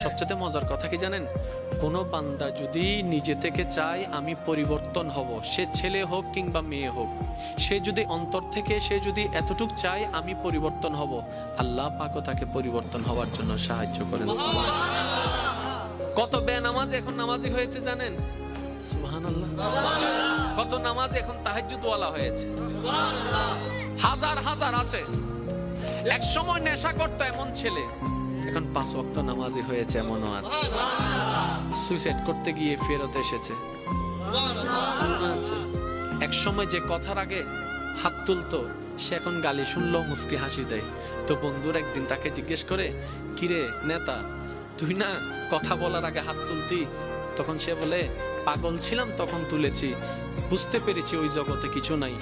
সবচেয়ে মজার কথা কি জানেন, কোনো বান্দা যদি নিজে থেকে চায় আমি পরিবর্তন হব, সে ছেলে হোক কিংবা মেয়ে হোক, সে যদি অন্তর থেকে সে যদি এতটুক চায় আমি পরিবর্তন হব, আল্লাহ পাকও তাকে পরিবর্তন হওয়ার জন্য সাহায্য করেন। কত বেনামাজ এখন নামাজি হয়েছে জানেন? সুবহানাল্লাহ। কত নামাজ এখন তাহাজ্জুদওয়ালা হয়েছে, হাজার হাজার আছে। এক সময় নেশা করতো এমন ছেলে, এখন 5 ওয়াক্ত নামাজি হয়েছে এমনও আছে। সুইসাইড করতে গিয়ে ফেরত এসেছে। এক সময় যে কথার আগে হাত তুলতো, সে এখন গালি শুনলো মুস্কি হাসি দেয়। তো বন্ধুর একদিন তাকে জিজ্ঞেস করে, কিরে নেতা, তুই না কথা বলার আগে হাত তুলতি? তখন সে বলে, পাগল ছিলাম তখন তুলেছি, বুঝতে পেরেছি ওই জগতে কিছু নাই,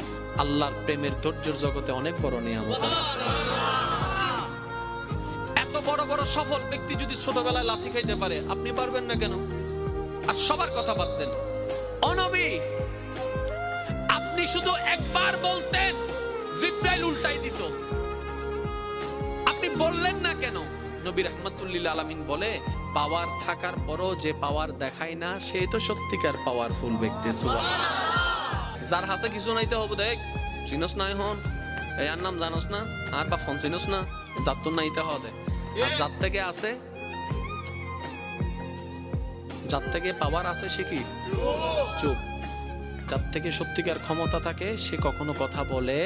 আল্লাহর প্রেমের ধৈর্যের জগতে অনেক বড় নিয়ামত আছে। এত বড় বড় সফল ব্যক্তি যদি ছোটবেলায় লাথি খাইতে পারে, আপনি পারবেন না কেন? আর সবার কথা বাদ দেন, ও নবী, আপনি শুধু একবার বলতেন জিবরাইল উল্টাই দিত, আপনি বললেন না কেন? নবী রাহমাতুল লিল আলামিন বলে, পাওয়ার থাকার পরও যে পাওয়ার দেখায় না, সে তো সত্যিকার পাওয়ারফুল ব্যক্তি। সুবহানাল্লাহ। যার হাতে কিছু নাইতে হবে, দেখ চিনস না, এখন এই আর নাম জানোস না, আর বা ফোন চিনস না, যার তো নাইতে হবে। আর যার থেকে আছে, যার থেকে পাওয়ার আছে, সে কি চুপ। যার থেকে সত্যিকার ক্ষমতা থাকে, সে কখনো কথা বলে